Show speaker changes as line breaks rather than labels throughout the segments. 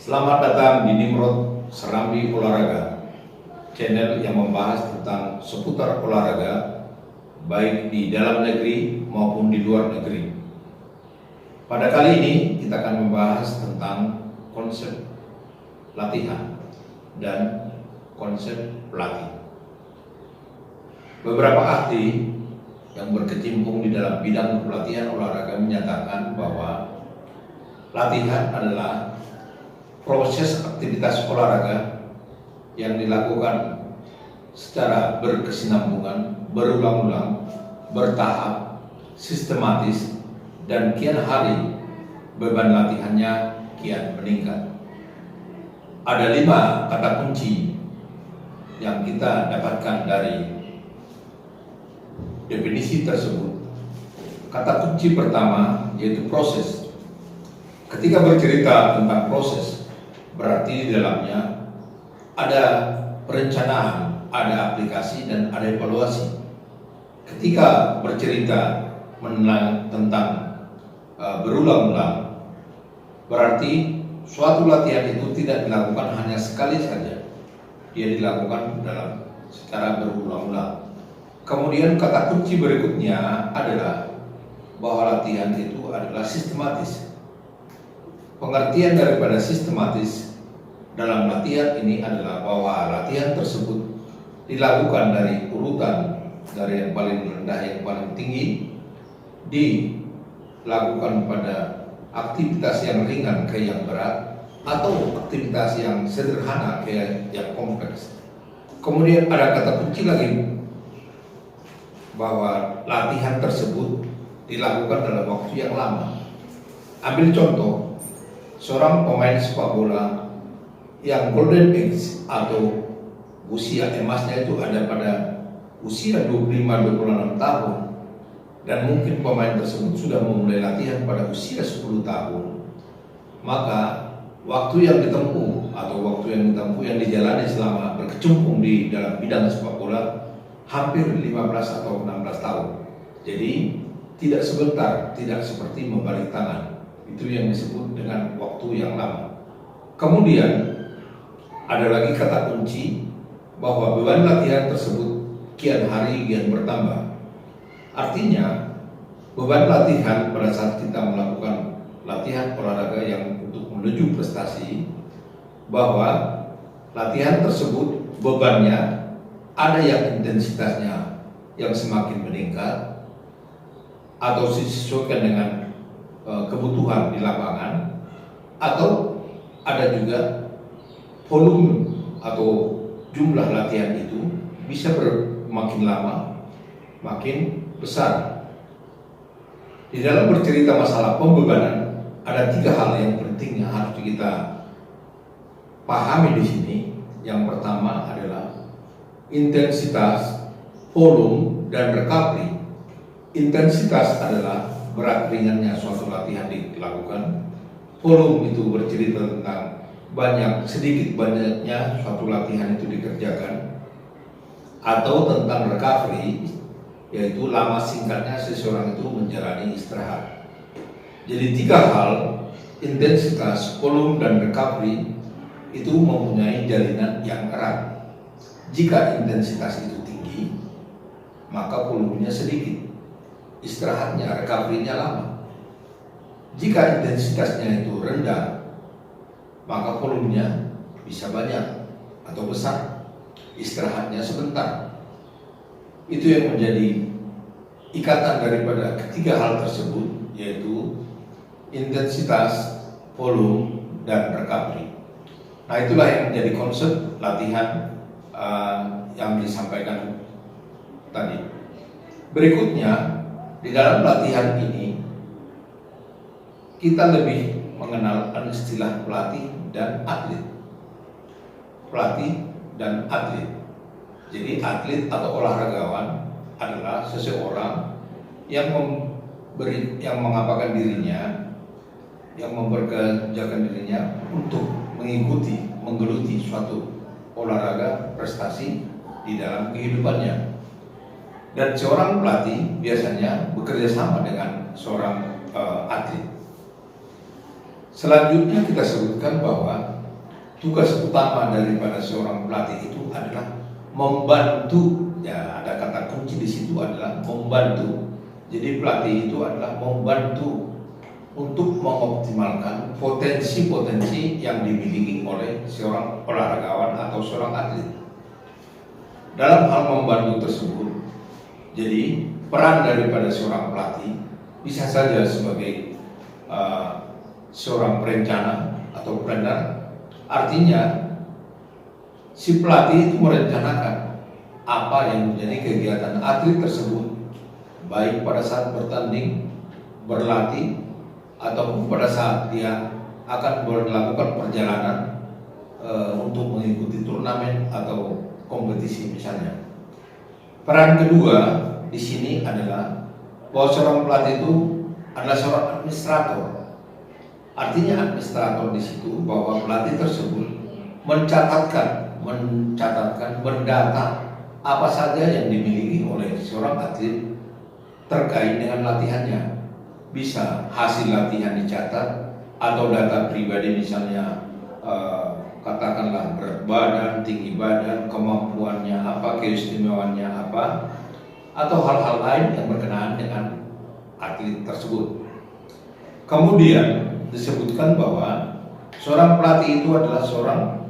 Selamat datang di Nimrod Serambi Olahraga, channel yang membahas tentang seputar olahraga, baik di dalam negeri maupun di luar negeri. Pada kali ini kita akan membahas tentang konsep latihan dan konsep pelatih. Beberapa ahli yang berkecimpung di dalam bidang pelatihan olahraga menyatakan bahwa latihan adalah proses aktivitas olahraga yang dilakukan secara berkesinambungan, berulang-ulang, bertahap, sistematis, dan kian hari beban latihannya kian meningkat. Ada 5 kata kunci yang kita dapatkan dari definisi tersebut. Kata kunci pertama yaitu proses. Ketika bercerita tentang proses, berarti di dalamnya ada perencanaan, ada aplikasi, dan ada evaluasi. Ketika bercerita tentang berulang-ulang, berarti suatu latihan itu tidak dilakukan hanya sekali saja, dia dilakukan secara berulang-ulang. Kemudian kata kunci berikutnya adalah bahwa latihan itu adalah sistematis. Pengertian daripada sistematis dalam latihan ini adalah bahwa latihan tersebut dilakukan dari urutan dari yang paling rendah yang paling tinggi, dilakukan pada aktivitas yang ringan ke yang berat, atau aktivitas yang sederhana ke yang kompleks. Kemudian ada kata kunci lagi bahwa latihan tersebut dilakukan dalam waktu yang lama. Ambil contoh, seorang pemain sepak bola yang golden age atau usia emasnya itu ada pada usia 25-26 tahun, dan mungkin pemain tersebut sudah memulai latihan pada usia 10 tahun, maka waktu yang ditempuh yang dijalani selama berkecimpung di dalam bidang sepak bola hampir 15 atau 16 tahun. Jadi tidak sebentar, tidak seperti membalik tangan. Itu yang disebut dengan waktu yang lama. Kemudian ada lagi kata kunci bahwa beban latihan tersebut kian hari kian bertambah. Artinya beban latihan pada saat kita melakukan latihan olahraga yang untuk menuju prestasi, bahwa latihan tersebut bebannya ada yang intensitasnya yang semakin meningkat atau disesuaikan dengan kebutuhan di lapangan, atau ada juga volume atau jumlah latihan itu bisa makin lama makin besar. Di dalam bercerita masalah pembebanan, ada 3 hal yang penting yang harus kita pahami di sini. Yang pertama adalah intensitas, volume, dan recovery. Intensitas adalah berat ringannya suatu latihan dilakukan. Volume itu bercerita tentang sedikit banyaknya suatu latihan itu dikerjakan. Atau tentang recovery, yaitu lama singkatnya seseorang itu menjalani istirahat. Jadi 3 hal, intensitas, volume, dan recovery, itu mempunyai jalinan yang erat. Jika intensitas itu tinggi, maka volumenya sedikit, istirahatnya, recovery-nya lama. Jika intensitasnya itu rendah, maka volumenya bisa banyak atau besar, istirahatnya sebentar. Itu yang menjadi ikatan daripada ketiga hal tersebut, yaitu intensitas, volume, dan recovery. Nah, itulah yang menjadi konsep latihan yang disampaikan tadi. Berikutnya, di dalam latihan ini kita lebih mengenalkan istilah pelatih dan atlet. Pelatih dan atlet. Jadi atlet atau olahragawan adalah seseorang yang mengapakan dirinya, yang memperkerjakan dirinya untuk menggeluti suatu olahraga prestasi di dalam kehidupannya. Dan seorang pelatih biasanya bekerja sama dengan seorang atlet. Selanjutnya kita sebutkan bahwa tugas utama daripada seorang pelatih itu adalah membantu. Ya, ada kata kunci di situ adalah membantu. Jadi pelatih itu adalah membantu untuk mengoptimalkan potensi-potensi yang dimiliki oleh seorang olahragawan atau seorang atlet. Dalam hal membantu tersebut, jadi peran daripada seorang pelatih bisa saja sebagai seorang perencana atau planner. Artinya si pelatih itu merencanakan apa yang menjadi kegiatan atlet tersebut, baik pada saat bertanding, berlatih, ataupun pada saat dia akan melakukan perjalanan untuk mengikuti turnamen atau kompetisi misalnya. Peran kedua di sini adalah bahwa seorang pelatih itu adalah seorang administrator. Artinya administrator di situ bahwa pelatih tersebut mencatatkan, mendata apa saja yang dimiliki oleh seorang atlet terkait dengan latihannya. Bisa hasil latihan dicatat atau data pribadi misalnya katakanlah berat badan, tinggi badan, kemampuannya apa, keistimewaannya apa, atau hal-hal lain yang berkenaan dengan atlet tersebut. Kemudian disebutkan bahwa seorang pelatih itu adalah seorang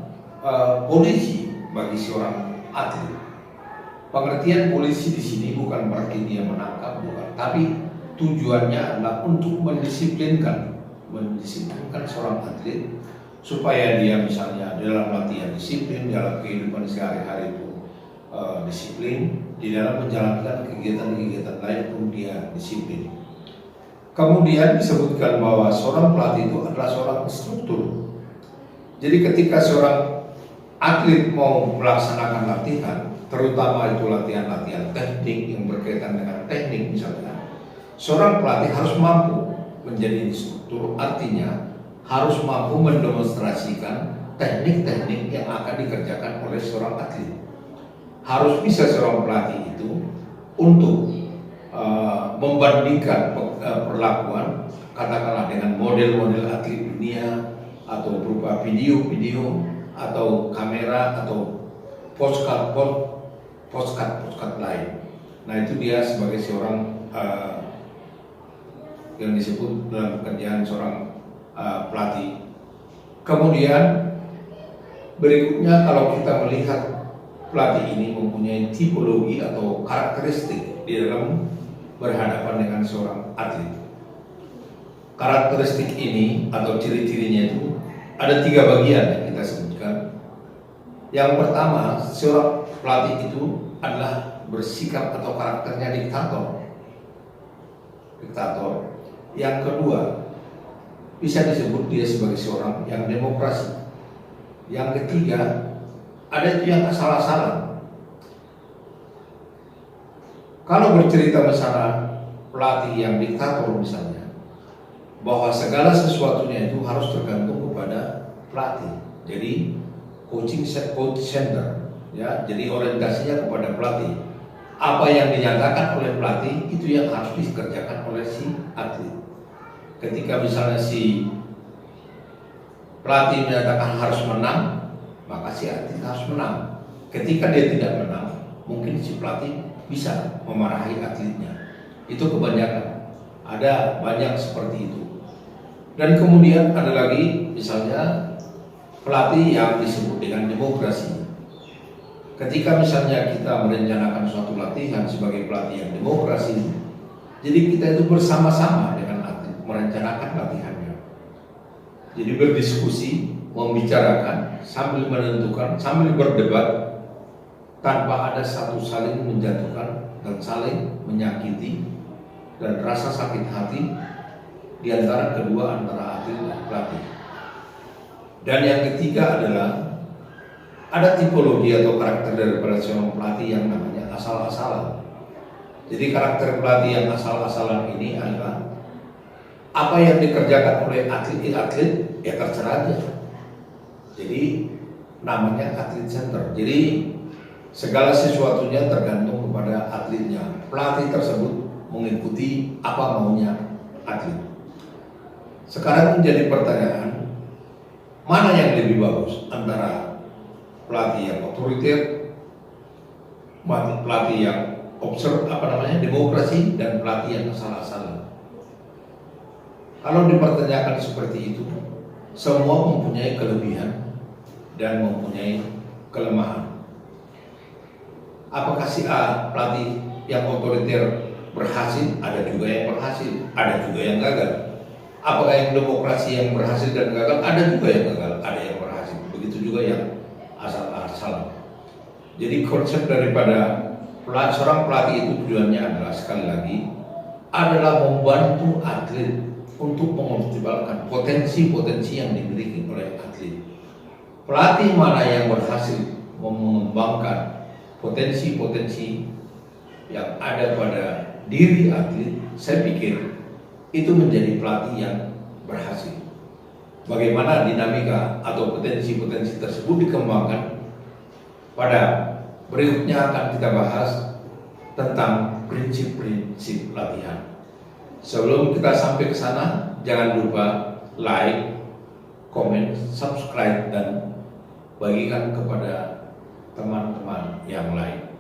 polisi bagi seorang atlet. Pengertian polisi di sini bukan berarti dia menangkap, bukan, tapi tujuannya adalah untuk mendisiplinkan seorang atlet supaya dia misalnya dalam latihan disiplin, dalam kehidupan sehari-hari itu disiplin, di dalam menjalankan kegiatan-kegiatan lain pun dia disiplin. Kemudian disebutkan bahwa seorang pelatih itu adalah seorang instruktur. Jadi ketika seorang atlet mau melaksanakan latihan, terutama itu latihan-latihan teknik yang berkaitan dengan teknik misalnya, seorang pelatih harus mampu menjadi instruktur, artinya harus mampu mendemonstrasikan teknik-teknik yang akan dikerjakan oleh seorang atlet. Harus bisa seorang pelatih itu untuk membandingkan perlakuan katakanlah dengan model-model atlet dunia atau berupa video-video atau kamera atau postcard lain. Nah, itu dia sebagai seorang yang disebut dalam pekerjaan seorang pelatih. Kemudian berikutnya kalau kita melihat pelatih ini mempunyai tipologi atau karakteristik di dalam berhadapan dengan seorang atlet. Karakteristik ini atau ciri-cirinya itu ada 3 bagian yang kita sebutkan. Yang pertama, seorang pelatih itu adalah bersikap atau karakternya diktator. Yang kedua, bisa disebut dia sebagai seorang yang demokrasi. Yang ketiga, ada itu yang asal-asalan. Kalau bercerita masalah pelatih yang diktator misalnya, bahwa segala sesuatunya itu harus tergantung kepada pelatih. Jadi coach center, ya. Jadi orientasinya kepada pelatih. Apa yang dinyatakan oleh pelatih itu yang harus dikerjakan oleh si atlet. Ketika misalnya si pelatih menyatakan harus menang, maka si atlet harus menang. Ketika dia tidak menang, mungkin si pelatih bisa memarahi atletnya. Itu kebanyakan. Ada banyak seperti itu. Dan kemudian ada lagi misalnya pelatih yang disebut dengan demokrasi. Ketika misalnya kita merencanakan suatu latihan sebagai pelatih yang demokrasi, jadi kita itu bersama-sama dengan atlet merencanakan latihannya. Jadi berdiskusi, membicarakan, sambil menentukan, sambil berdebat, tanpa ada satu saling menjatuhkan dan saling menyakiti dan rasa sakit hati di antara kedua antara atlet dan pelatih. Dan yang ketiga adalah ada tipologi atau karakter daripada seorang pelatih yang namanya asal-asalan. Jadi karakter pelatih yang asal-asalan ini adalah apa yang dikerjakan oleh atlet ya terserah aja. Jadi namanya atlet center. Jadi segala sesuatunya tergantung kepada atletnya. Pelatih tersebut mengikuti apa maunya atlet. Sekarang menjadi pertanyaan, mana yang lebih bagus antara pelatih yang otoriter, pelatih yang demokrasi, dan pelatih yang asal-asalan. Kalau dipertanyakan seperti itu, semua mempunyai kelebihan dan mempunyai kelemahan. Apakah si A pelatih yang otoriter berhasil? Ada juga yang berhasil, ada juga yang gagal. Apakah yang demokrasi yang berhasil dan gagal? Ada juga yang gagal, ada yang berhasil. Begitu juga yang asal-asalan. Jadi konsep daripada seorang pelatih itu tujuannya adalah, sekali lagi, adalah membantu atlet untuk mengoptimalkan potensi-potensi yang dimiliki oleh atlet. Pelatih mana yang berhasil mengembangkan potensi-potensi yang ada pada diri atlet, saya pikir itu menjadi pelatih yang berhasil. Bagaimana dinamika atau potensi-potensi tersebut dikembangkan, pada berikutnya akan kita bahas tentang prinsip-prinsip latihan. Sebelum kita sampai ke sana, jangan lupa like, komen, subscribe, dan bagikan kepada teman-teman yang lain.